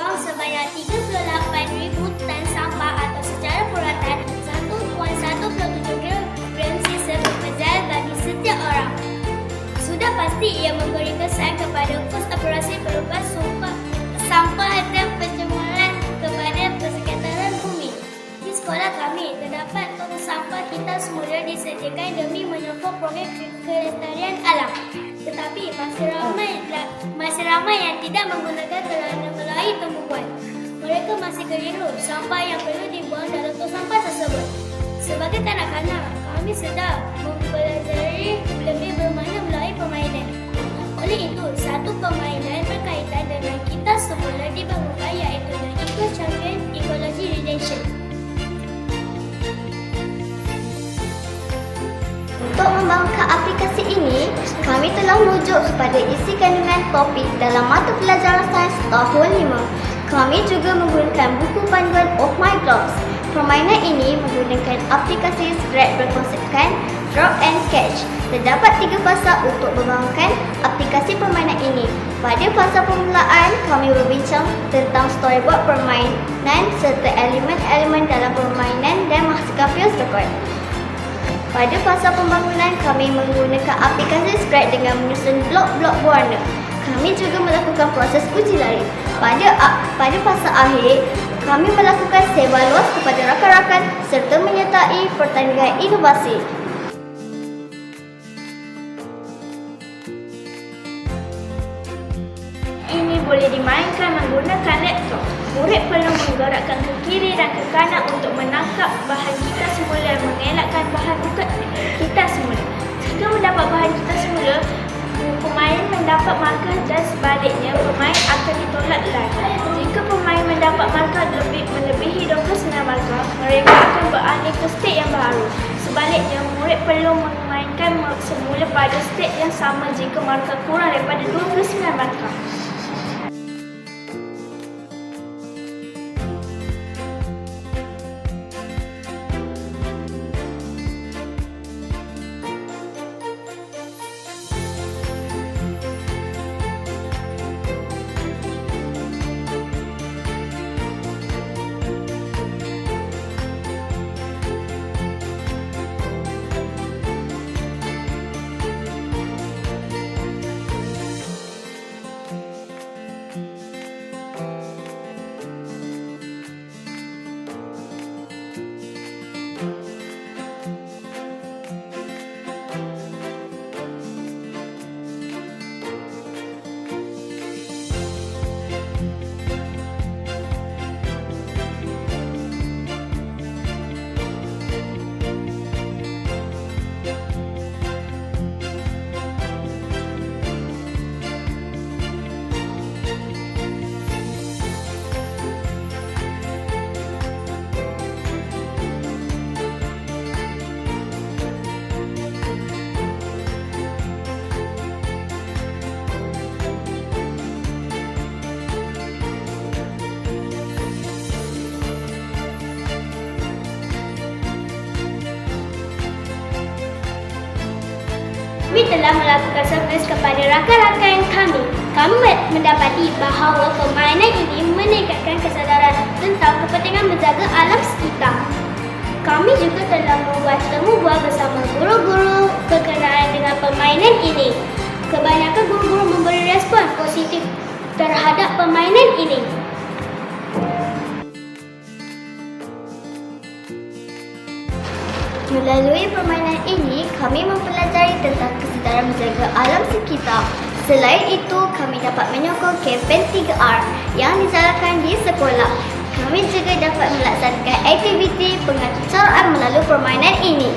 membuang sebanyak 38,000 tan sampah atau secara puratan 1.17 kilogram sisa pepejal bagi setiap orang. Sudah pasti ia memberi kesan kepada kos operasi perubahan sampah dan penjemuran kepada persekitaran bumi. Di sekolah kami, terdapat tong sampah kita semula disediakan demi menyokong program kelestarian alam. Tetapi masih ramai yang tidak menggunakan kerana melalui pembuangan. Mereka masih keliru sampah yang perlu dibuang dalam tong sampah tersebut. Sebagai kanak-kanak, kami sedang mempelajari lebih bermakna melalui permainan. Oleh itu, satu permainan berkaitan dengan kita semula dibangunkan iaitu The Eco Champion Ecology Redemption. Untuk membangunkan aplikasi ini, kami telah merujuk kepada isi kandungan topik dalam mata pelajaran sains tahun 5. Kami juga menggunakan buku panduan Oh My Globes. Permainan ini menggunakan aplikasi Scratch berkonsepkan Drop and Catch. Terdapat 3 fasa untuk membangunkan aplikasi permainan ini. Pada fasa permulaan, kami berbincang tentang storyboard permainan serta elemen-elemen dalam permainan dan menghasilkan field record. Pada fasa pembangunan, kami menggunakan aplikasi Scratch dengan menyusun blok-blok berwarna. Kami juga melakukan proses uji lari. Pada fasa akhir, kami melakukan sewa luas kepada rakan-rakan serta menyertai pertandingan inovasi. Ini boleh dimainkan menggunakan laptop. Murid perlu menggerakkan ke kiri dan ke kanan untuk menangkap bahan kita semula dan mengelakkan bahan bukan kita semula. Jika mendapat bahan kita semula, pemain mendapat markah dan sebaliknya pemain akan ditolak lagi. Jika pemain mendapat markah melebihi 29 markah, mereka akan beralih ke stage yang baru. Sebaliknya, murid perlu memainkan semula pada stage yang sama jika markah kurang daripada 29 markah. Kami telah melakukan survei kepada rakan-rakan kami. Kami mendapati bahawa permainan ini meningkatkan kesedaran tentang kepentingan menjaga alam sekitar. Kami juga telah membuat temu bual bersama guru-guru berkenaan dengan permainan ini. Kebanyakan guru-guru memberi respon positif terhadap permainan ini. Melalui permainan ini, kami mempelajari tentang kesedaran menjaga alam sekitar. Selain itu, kami dapat menyokong kempen 3R yang dijalankan di sekolah. Kami juga dapat melaksanakan aktiviti pengacaraan melalui permainan ini.